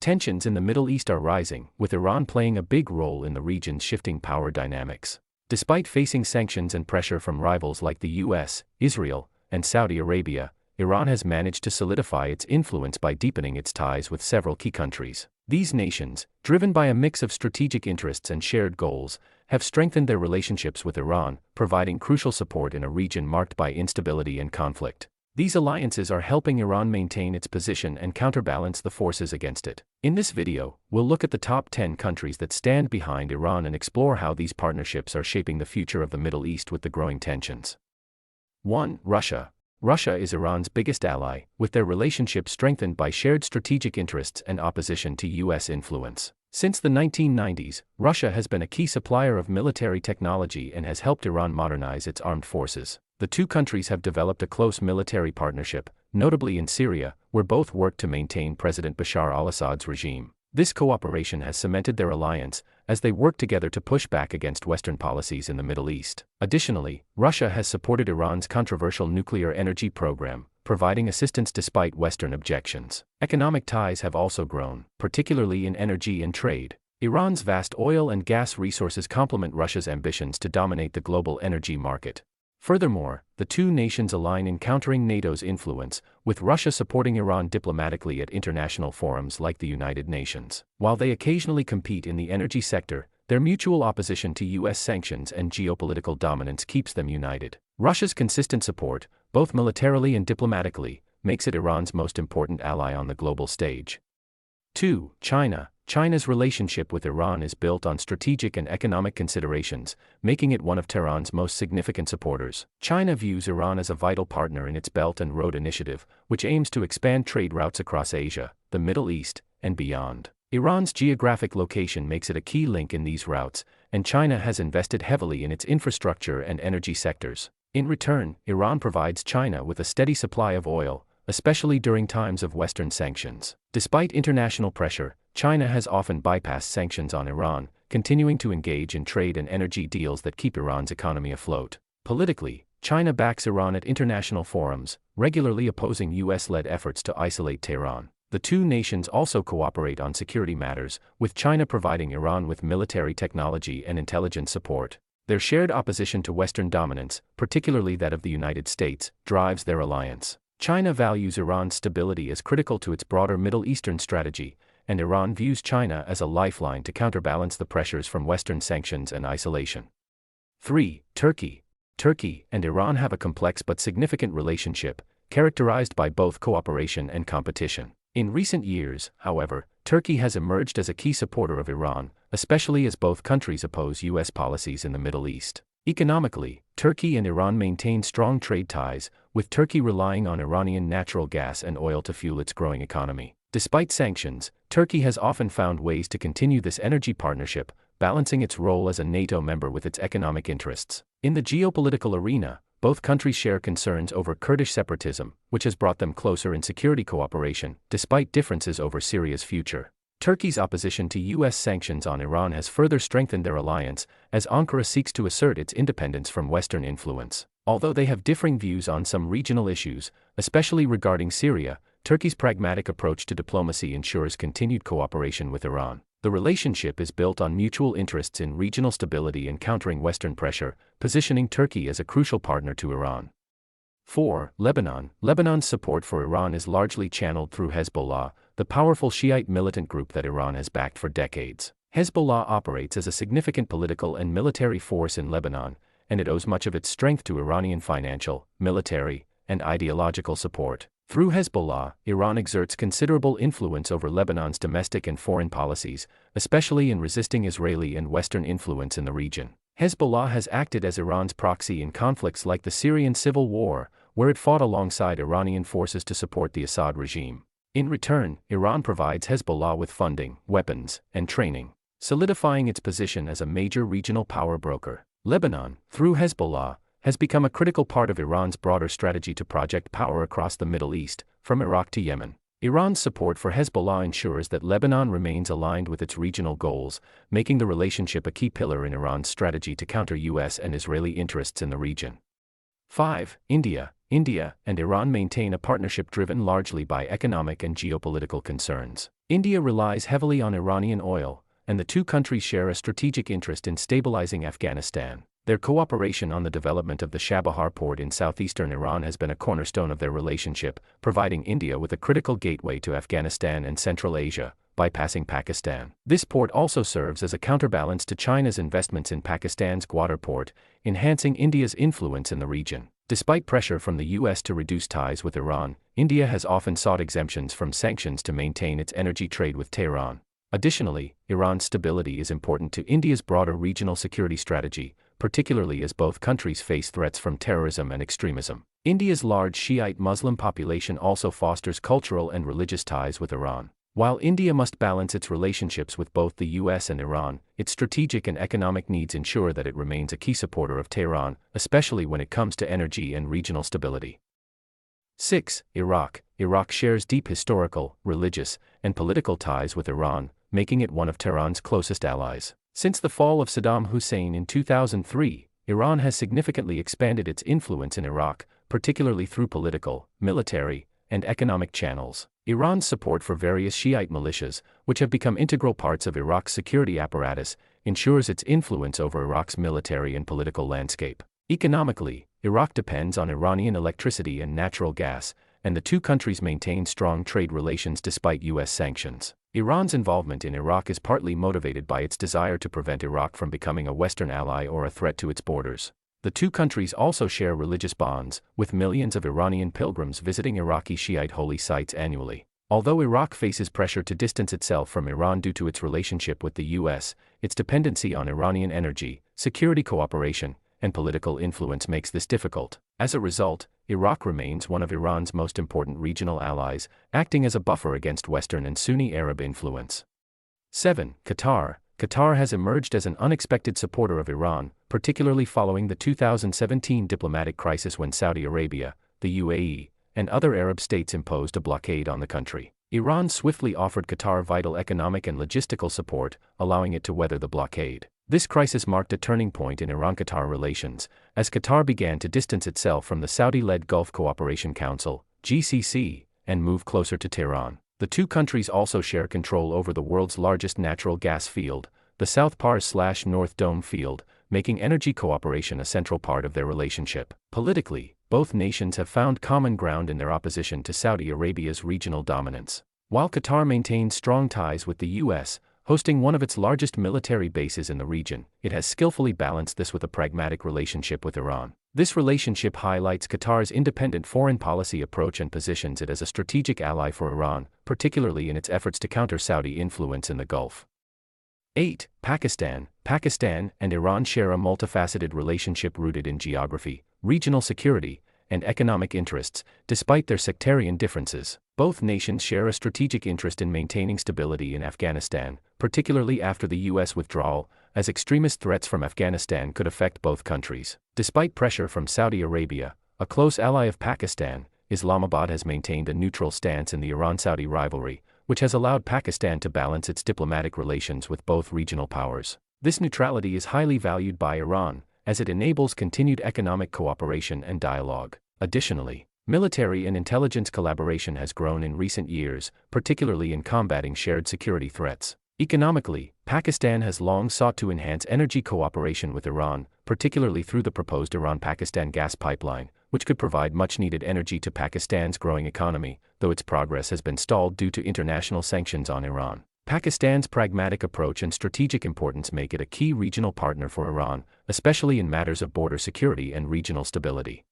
Tensions in the Middle East are rising, with Iran playing a big role in the region's shifting power dynamics. Despite facing sanctions and pressure from rivals like the US, Israel, and Saudi Arabia, Iran has managed to solidify its influence by deepening its ties with several key countries. These nations, driven by a mix of strategic interests and shared goals, have strengthened their relationships with Iran, providing crucial support in a region marked by instability and conflict. These alliances are helping Iran maintain its position and counterbalance the forces against it. In this video, we'll look at the top 10 countries that stand behind Iran and explore how these partnerships are shaping the future of the Middle East with the growing tensions. 1. Russia. Russia is Iran's biggest ally, with their relationship strengthened by shared strategic interests and opposition to US influence. Since the 1990s, Russia has been a key supplier of military technology and has helped Iran modernize its armed forces. The two countries have developed a close military partnership, notably in Syria, where both work to maintain President Bashar al-Assad's regime. This cooperation has cemented their alliance, as they work together to push back against Western policies in the Middle East. Additionally, Russia has supported Iran's controversial nuclear energy program, providing assistance despite Western objections. Economic ties have also grown, particularly in energy and trade. Iran's vast oil and gas resources complement Russia's ambitions to dominate the global energy market. Furthermore, the two nations align in countering NATO's influence, with Russia supporting Iran diplomatically at international forums like the United Nations. While they occasionally compete in the energy sector, their mutual opposition to US sanctions and geopolitical dominance keeps them united. Russia's consistent support, both militarily and diplomatically, makes it Iran's most important ally on the global stage. 2. China. China's relationship with Iran is built on strategic and economic considerations, making it one of Tehran's most significant supporters. China views Iran as a vital partner in its Belt and Road Initiative, which aims to expand trade routes across Asia, the Middle East, and beyond. Iran's geographic location makes it a key link in these routes, and China has invested heavily in its infrastructure and energy sectors. In return, Iran provides China with a steady supply of oil, especially during times of Western sanctions. Despite international pressure, China has often bypassed sanctions on Iran, continuing to engage in trade and energy deals that keep Iran's economy afloat. Politically, China backs Iran at international forums, regularly opposing US-led efforts to isolate Tehran. The two nations also cooperate on security matters, with China providing Iran with military technology and intelligence support. Their shared opposition to Western dominance, particularly that of the United States, drives their alliance. China values Iran's stability as critical to its broader Middle Eastern strategy, and Iran views China as a lifeline to counterbalance the pressures from Western sanctions and isolation. 3. Turkey. Turkey and Iran have a complex but significant relationship, characterized by both cooperation and competition. In recent years, however, Turkey has emerged as a key supporter of Iran, especially as both countries oppose US policies in the Middle East. Economically, Turkey and Iran maintain strong trade ties, with Turkey relying on Iranian natural gas and oil to fuel its growing economy. Despite sanctions, Turkey has often found ways to continue this energy partnership, balancing its role as a NATO member with its economic interests. In the geopolitical arena, both countries share concerns over Kurdish separatism, which has brought them closer in security cooperation, despite differences over Syria's future. Turkey's opposition to US sanctions on Iran has further strengthened their alliance, as Ankara seeks to assert its independence from Western influence. Although they have differing views on some regional issues, especially regarding Syria, Turkey's pragmatic approach to diplomacy ensures continued cooperation with Iran. The relationship is built on mutual interests in regional stability and countering Western pressure, positioning Turkey as a crucial partner to Iran. 4. Lebanon. Lebanon's support for Iran is largely channeled through Hezbollah, the powerful Shiite militant group that Iran has backed for decades. Hezbollah operates as a significant political and military force in Lebanon, and it owes much of its strength to Iranian financial, military, and ideological support. Through Hezbollah, Iran exerts considerable influence over Lebanon's domestic and foreign policies, especially in resisting Israeli and Western influence in the region. Hezbollah has acted as Iran's proxy in conflicts like the Syrian civil war, where it fought alongside Iranian forces to support the Assad regime. In return, Iran provides Hezbollah with funding, weapons, and training, solidifying its position as a major regional power broker. Lebanon, through Hezbollah, has become a critical part of Iran's broader strategy to project power across the Middle East, from Iraq to Yemen. Iran's support for Hezbollah ensures that Lebanon remains aligned with its regional goals, making the relationship a key pillar in Iran's strategy to counter US and Israeli interests in the region. 5. India. India and Iran maintain a partnership driven largely by economic and geopolitical concerns. India relies heavily on Iranian oil, and the two countries share a strategic interest in stabilizing Afghanistan. Their cooperation on the development of the Chabahar port in southeastern Iran has been a cornerstone of their relationship, providing India with a critical gateway to Afghanistan and Central Asia, bypassing Pakistan. This port also serves as a counterbalance to China's investments in Pakistan's Gwadar port, enhancing India's influence in the region. Despite pressure from the US to reduce ties with Iran, India has often sought exemptions from sanctions to maintain its energy trade with Tehran. Additionally, Iran's stability is important to India's broader regional security strategy, particularly as both countries face threats from terrorism and extremism. India's large Shiite Muslim population also fosters cultural and religious ties with Iran. While India must balance its relationships with both the US and Iran, its strategic and economic needs ensure that it remains a key supporter of Tehran, especially when it comes to energy and regional stability. 6. Iraq. Iraq shares deep historical, religious, and political ties with Iran, making it one of Tehran's closest allies. Since the fall of Saddam Hussein in 2003, Iran has significantly expanded its influence in Iraq, particularly through political, military, and economic channels. Iran's support for various Shiite militias, which have become integral parts of Iraq's security apparatus, ensures its influence over Iraq's military and political landscape. Economically, Iraq depends on Iranian electricity and natural gas, and the two countries maintain strong trade relations despite US sanctions. Iran's involvement in Iraq is partly motivated by its desire to prevent Iraq from becoming a Western ally or a threat to its borders. The two countries also share religious bonds, with millions of Iranian pilgrims visiting Iraqi Shiite holy sites annually. Although Iraq faces pressure to distance itself from Iran due to its relationship with the US, its dependency on Iranian energy, security cooperation, and political influence makes this difficult. As a result, Iraq remains one of Iran's most important regional allies, acting as a buffer against Western and Sunni Arab influence. 7. Qatar. Qatar has emerged as an unexpected supporter of Iran, particularly following the 2017 diplomatic crisis when Saudi Arabia, the UAE, and other Arab states imposed a blockade on the country. Iran swiftly offered Qatar vital economic and logistical support, allowing it to weather the blockade. This crisis marked a turning point in Iran-Qatar relations, as Qatar began to distance itself from the Saudi-led Gulf Cooperation Council, GCC, and move closer to Tehran. The two countries also share control over the world's largest natural gas field, the South Pars/North Dome field, making energy cooperation a central part of their relationship. Politically, both nations have found common ground in their opposition to Saudi Arabia's regional dominance. While Qatar maintains strong ties with the US, hosting one of its largest military bases in the region, it has skillfully balanced this with a pragmatic relationship with Iran. This relationship highlights Qatar's independent foreign policy approach and positions it as a strategic ally for Iran, particularly in its efforts to counter Saudi influence in the Gulf. 8. Pakistan. Pakistan and Iran share a multifaceted relationship rooted in geography, regional security, and economic interests. Despite their sectarian differences, both nations share a strategic interest in maintaining stability in Afghanistan, particularly after the US withdrawal, as extremist threats from Afghanistan could affect both countries. Despite pressure from Saudi Arabia, a close ally of Pakistan, Islamabad has maintained a neutral stance in the Iran-Saudi rivalry, which has allowed Pakistan to balance its diplomatic relations with both regional powers. This neutrality is highly valued by Iran, as it enables continued economic cooperation and dialogue. Additionally, military and intelligence collaboration has grown in recent years, particularly in combating shared security threats. Economically, Pakistan has long sought to enhance energy cooperation with Iran, particularly through the proposed Iran-Pakistan gas pipeline, which could provide much-needed energy to Pakistan's growing economy, though its progress has been stalled due to international sanctions on Iran. Pakistan's pragmatic approach and strategic importance make it a key regional partner for Iran, especially in matters of border security and regional stability.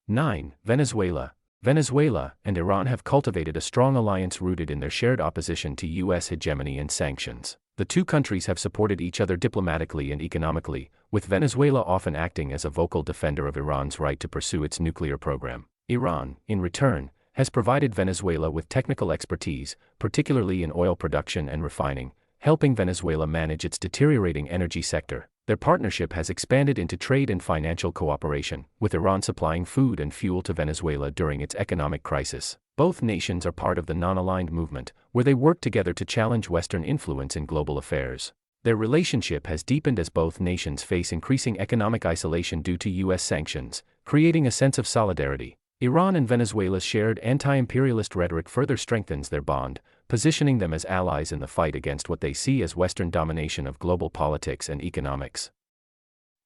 9. Venezuela. Venezuela and Iran have cultivated a strong alliance rooted in their shared opposition to US hegemony and sanctions. The two countries have supported each other diplomatically and economically, with Venezuela often acting as a vocal defender of Iran's right to pursue its nuclear program. Iran, in return, has provided Venezuela with technical expertise, particularly in oil production and refining, helping Venezuela manage its deteriorating energy sector. Their partnership has expanded into trade and financial cooperation, with Iran supplying food and fuel to Venezuela during its economic crisis. Both nations are part of the non-aligned movement, where they work together to challenge Western influence in global affairs. Their relationship has deepened as both nations face increasing economic isolation due to US sanctions, creating a sense of solidarity. Iran and Venezuela's shared anti-imperialist rhetoric further strengthens their bond, positioning them as allies in the fight against what they see as Western domination of global politics and economics.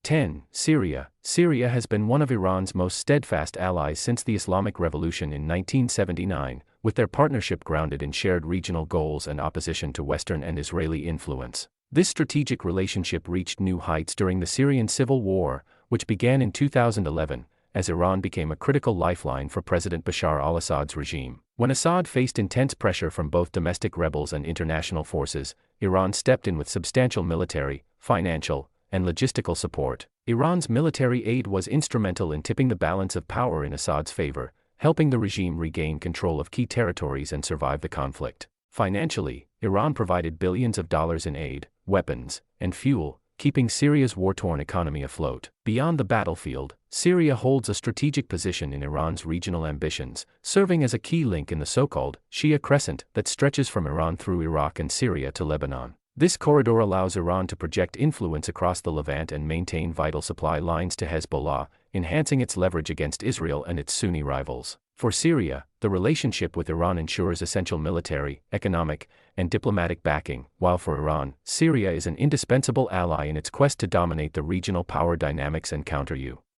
10. Syria. Syria has been one of Iran's most steadfast allies since the Islamic Revolution in 1979, with their partnership grounded in shared regional goals and opposition to Western and Israeli influence. This strategic relationship reached new heights during the Syrian civil war, which began in 2011, as Iran became a critical lifeline for President Bashar al-Assad's regime. When Assad faced intense pressure from both domestic rebels and international forces, Iran stepped in with substantial military, financial, and logistical support. Iran's military aid was instrumental in tipping the balance of power in Assad's favor, helping the regime regain control of key territories and survive the conflict. Financially, Iran provided billions of dollars in aid, weapons, and fuel, keeping Syria's war-torn economy afloat. Beyond the battlefield, Syria holds a strategic position in Iran's regional ambitions, serving as a key link in the so-called Shia Crescent that stretches from Iran through Iraq and Syria to Lebanon. This corridor allows Iran to project influence across the Levant and maintain vital supply lines to Hezbollah, enhancing its leverage against Israel and its Sunni rivals. For Syria, the relationship with Iran ensures essential military, economic, and diplomatic backing, while for Iran, Syria is an indispensable ally in its quest to dominate the regional power dynamics and counter